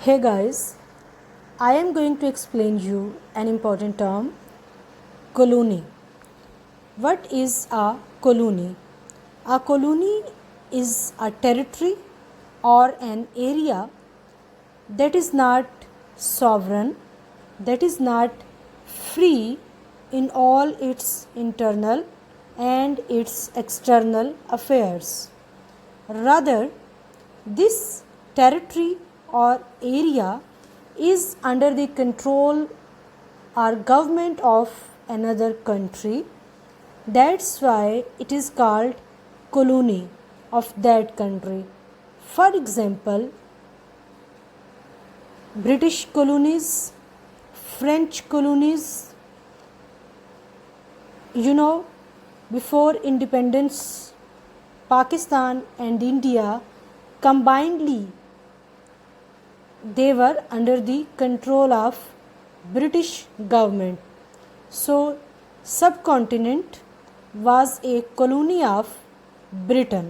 Hey guys, I am going to explain you an important term, colony. What is a colony? A colony is a territory or an area that is not sovereign, that is not free in all its internal and its external affairs. Rather, this territory or area is under the control or government of another country. That's why it is called colony of that country. For example, British colonies, French colonies. Before independence, Pakistan and India combinedly they were under the control of British government. So subcontinent was a colony of Britain.